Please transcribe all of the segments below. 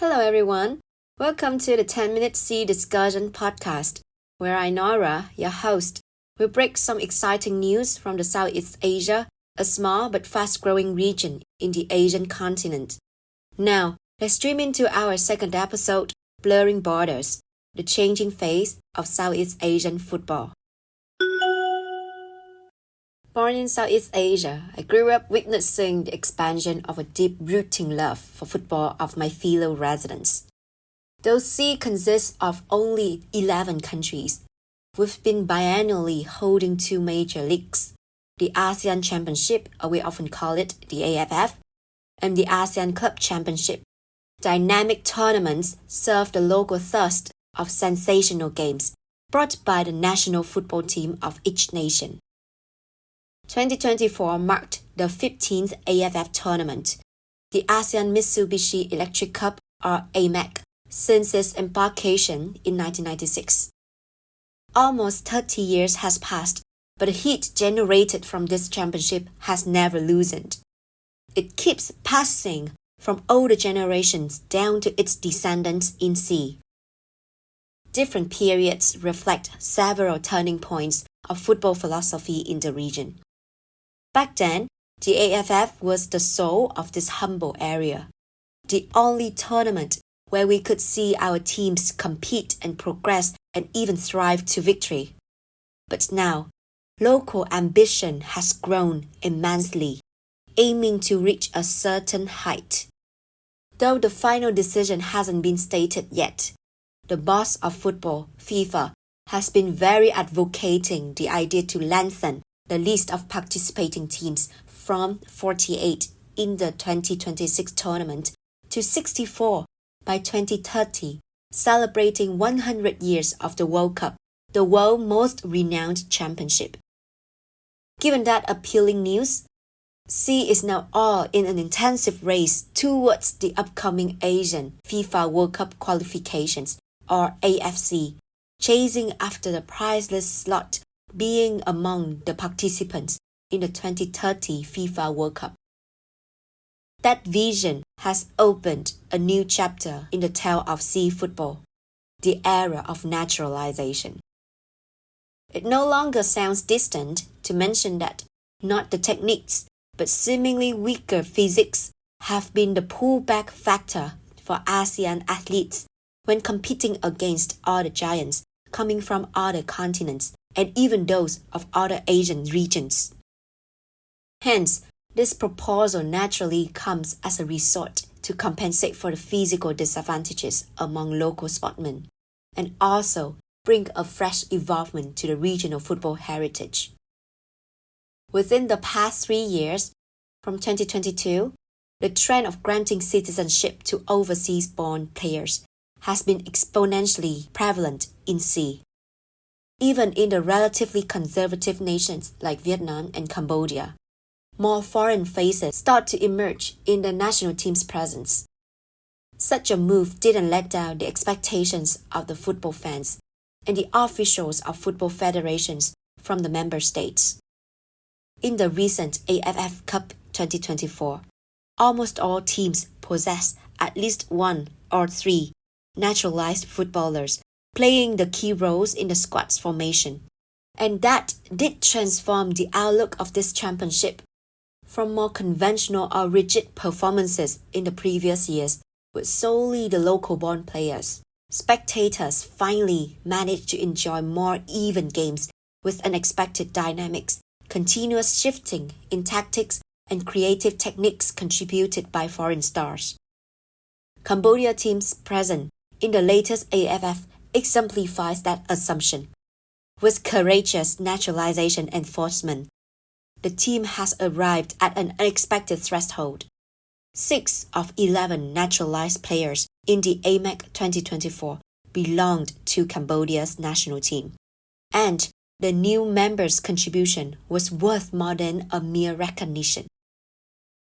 Hello everyone, welcome to the 10-Minute Sea Discussion podcast, where I, Nora, your host, will break some exciting news from the Southeast Asia, a small but fast-growing region in the Asian continent. Now, let's stream into our second episode, Blurring Borders, the changing face of Southeast Asian football. Born in Southeast Asia, I grew up witnessing the expansion of a deep-rooting love for football of my fellow residents. Though SEA consists of only 11 countries, we've been biennially holding two major leagues, the ASEAN Championship, or we often call it the AFF, and the ASEAN Club Championship. Dynamic tournaments serve the local thirst of sensational games brought by the national football team of each nation. 2024 marked the 15th AFF tournament, the ASEAN Mitsubishi Electric Cup or AMEC, since its embarkation in 1996. Almost 30 years has passed, but the heat generated from this championship has never loosened. It keeps passing from older generations down to its descendants in SEA. Different periods reflect several turning points of football philosophy in the region. Back then, the AFF was the soul of this humble area, the only tournament where we could see our teams compete and progress and even thrive to victory. But now, local ambition has grown immensely, aiming to reach a certain height. Though the final decision hasn't been stated yet, the boss of football, FIFA, has been very advocating the idea to lengthen the list of participating teams from 48 in the 2026 tournament to 64 by 2030, celebrating 100 years of the World Cup, the world's most renowned championship. Given that appealing news, SEA is now all in an intensive race towards the upcoming ASEAN FIFA World Cup qualifications, or AFC, chasing after the priceless slot being among the participants in the 2030 FIFA World Cup. That vision has opened a new chapter in the tale of SEA football, the era of naturalisation. It no longer sounds distant to mention that not the techniques, but seemingly weaker physics have been the pullback factor for ASEAN athletes when competing against other giants coming from other continents and even those of other Asian regions. Hence, this proposal naturally comes as a resort to compensate for the physical disadvantages among local sportsmen and also bring a fresh involvement to the regional football heritage. Within the past 3 years, from 2022, the trend of granting citizenship to overseas-born players has been exponentially prevalent in SEA. Even in the relatively conservative nations like Vietnam and Cambodia, more foreign faces start to emerge in the national team's presence. Such a move didn't let down the expectations of the football fans and the officials of football federations from the member states. In the recent AFF Cup 2024, almost all teams possess at least one or three naturalized footballers playing the key roles in the squad's formation. And that did transform the outlook of this championship from more conventional or rigid performances in the previous years with solely the local-born players. Spectators finally managed to enjoy more even games with unexpected dynamics, continuous shifting in tactics, and creative techniques contributed by foreign stars. Cambodia teams present in the latest AFF exemplifies that assumption. With courageous naturalisation enforcement, the team has arrived at an unexpected threshold. 6 of 11 naturalised players in the AMEC 2024 belonged to Cambodia's national team, and the new members' contribution was worth more than a mere recognition.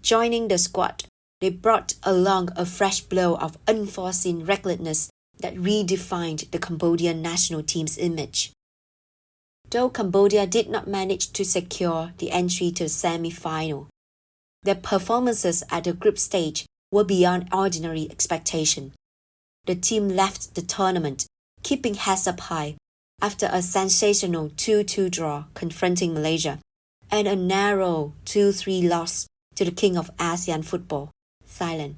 Joining the squad, they brought along a fresh blow of unforeseen recklessness that redefined the Cambodian national team's image. Though Cambodia did not manage to secure the entry to the semi-final, their performances at the group stage were beyond ordinary expectation. The team left the tournament, keeping heads up high, after a sensational 2-2 draw confronting Malaysia and a narrow 2-3 loss to the king of ASEAN football, Thailand.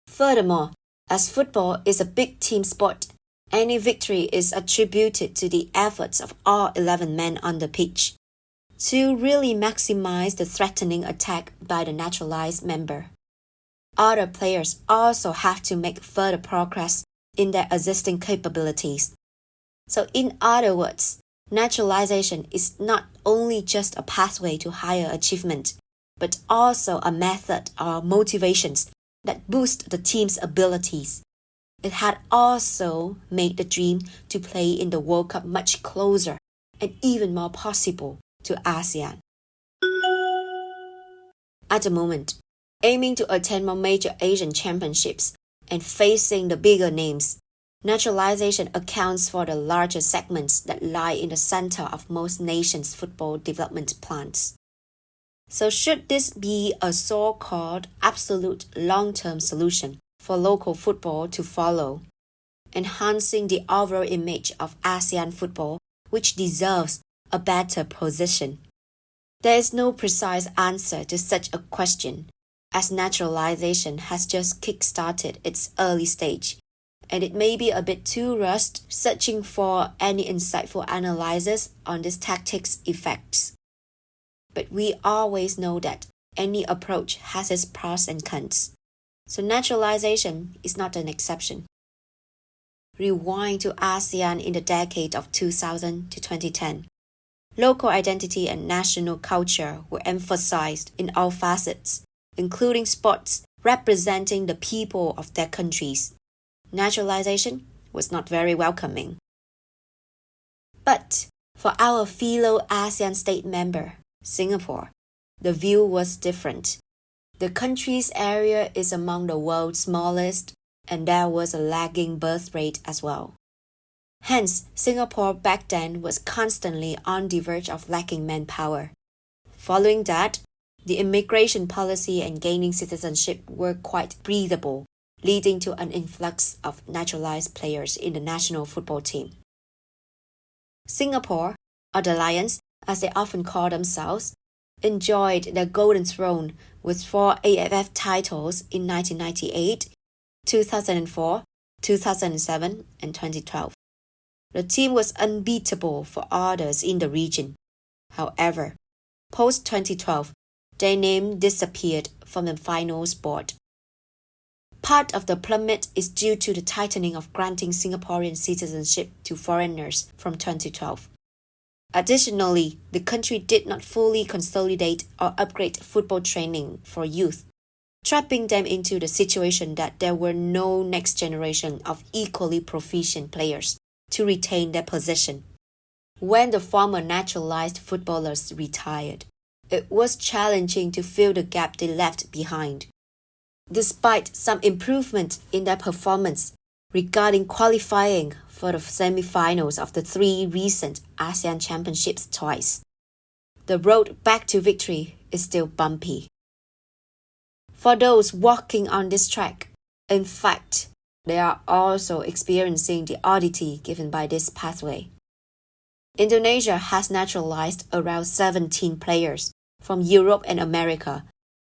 Furthermore, as football is a big team sport, any victory is attributed to the efforts of all 11 men on the pitch to really maximize the threatening attack by the naturalized member. Other players also have to make further progress in their existing capabilities. So in other words, naturalization is not only just a pathway to higher achievement, but also a method or motivations that boost the team's abilities. It had also made the dream to play in the World Cup much closer and even more possible to ASEAN. At the moment, aiming to attend more major Asian championships and facing the bigger names, naturalization accounts for the larger segments that lie in the center of most nations' football development plans. So should this be a so-called absolute long-term solution for local football to follow, enhancing the overall image of ASEAN football, which deserves a better position? There is no precise answer to such a question, as naturalization has just kick-started its early stage, and it may be a bit too rushed searching for any insightful analysis on this tactic's effects. But we always know that any approach has its pros and cons, so naturalization is not an exception. Rewind to ASEAN in the decade of 2000 to 2010. Local identity and national culture were emphasized in all facets, including sports representing the people of their countries. Naturalization was not very welcoming. But for our fellow ASEAN state member, Singapore, the view was different. The country's area is among the world's smallest, and there was a lagging birth rate as well. Hence, Singapore back then was constantly on the verge of lacking manpower. Following that, the immigration policy and gaining citizenship were quite breathable, leading to an influx of naturalized players in the national football team. Singapore, or the Lions, as they often call themselves, enjoyed their golden throne with 4 AFF titles in 1998, 2004, 2007, and 2012. The team was unbeatable for others in the region. However, post-2012, their name disappeared from the finals board. Part of the plummet is due to the tightening of granting Singaporean citizenship to foreigners from 2012. Additionally, the country did not fully consolidate or upgrade football training for youth, trapping them into the situation that there were no next generation of equally proficient players to retain their position. When the former naturalized footballers retired, it was challenging to fill the gap they left behind. Despite some improvement in their performance regarding qualifying for the semi-finals of the 3 recent ASEAN Championships twice, the road back to victory is still bumpy. For those walking on this track, in fact, they are also experiencing the oddity given by this pathway. Indonesia has naturalized around 17 players from Europe and America,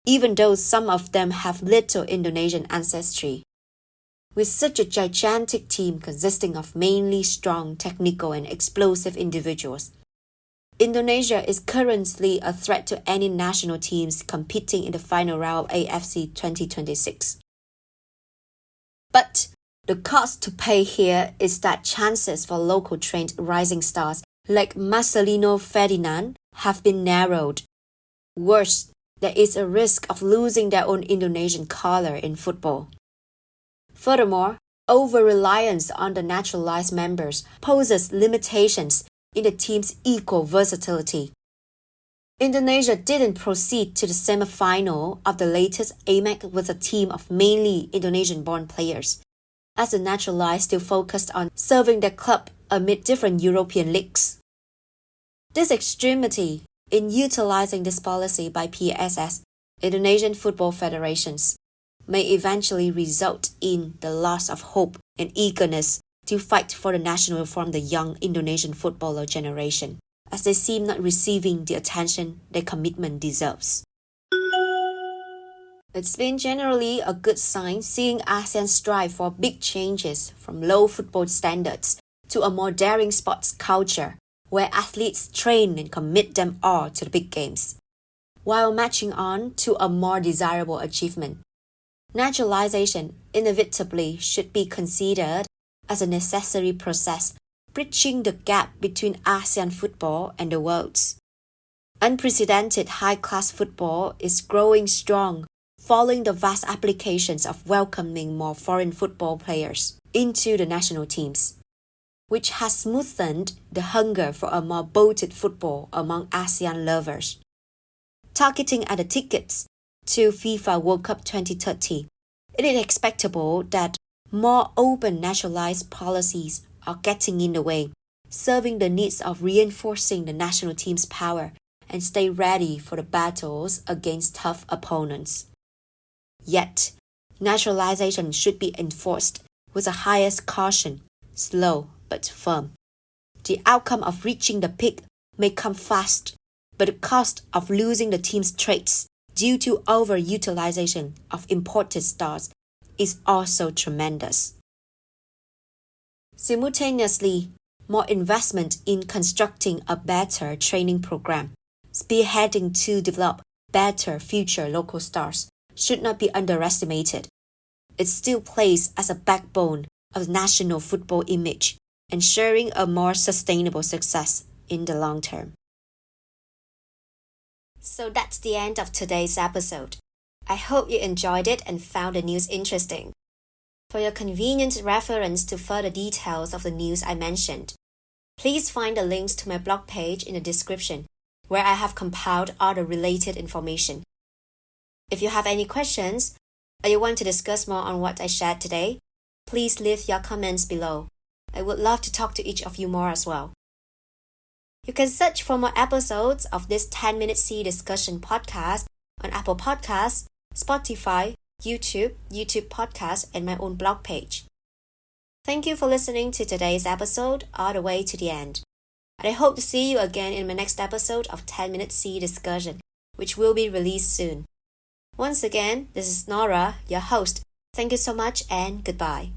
even though some of them have little Indonesian ancestry. With such a gigantic team consisting of mainly strong, technical, and explosive individuals, Indonesia is currently a threat to any national teams competing in the final round of AFC 2026. But the cost to pay here is that chances for local trained rising stars like Marcelino Ferdinand have been narrowed. Worse, there is a risk of losing their own Indonesian color in football. Furthermore, over-reliance on the naturalized members poses limitations in the team's equal versatility. Indonesia didn't proceed to the semi-final of the latest AMEC with a team of mainly Indonesian-born players, as the naturalized still focused on serving their club amid different European leagues. This extremity in utilizing this policy by PSS, Indonesian Football Federations, may eventually result in the loss of hope and eagerness to fight for the national from the young Indonesian footballer generation, as they seem not receiving the attention their commitment deserves. It's been generally a good sign seeing ASEAN strive for big changes from low football standards to a more daring sports culture where athletes train and commit them all to the big games, while marching on to a more desirable achievement. Naturalisation inevitably should be considered as a necessary process bridging the gap between ASEAN football and the world's. Unprecedented high-class football is growing strong following the vast applications of welcoming more foreign football players into the national teams, which has smoothened the hunger for a more bolted football among ASEAN lovers. Targeting at the tickets to FIFA World Cup 2030, it is expectable that more open naturalized policies are getting in the way, serving the needs of reinforcing the national team's power and stay ready for the battles against tough opponents. Yet, naturalization should be enforced with the highest caution, slow but firm. The outcome of reaching the peak may come fast, but the cost of losing the team's traits due to overutilization of imported stars is also tremendous. Simultaneously, more investment in constructing a better training program, spearheading to develop better future local stars, should not be underestimated. It still plays as a backbone of the national football image, ensuring a more sustainable success in the long term. So that's the end of today's episode. I hope you enjoyed it and found the news interesting. For your convenient reference to further details of the news I mentioned, please find the links to my blog page in the description, where I have compiled all the related information. If you have any questions, or you want to discuss more on what I shared today, please leave your comments below. I would love to talk to each of you more as well. You can search for more episodes of this 10-minute C discussion podcast on Apple Podcasts, Spotify, YouTube Podcasts, and my own blog page. Thank you for listening to today's episode all the way to the end. And I hope to see you again in my next episode of 10-minute C discussion, which will be released soon. Once again, this is Nora, your host. Thank you so much and goodbye.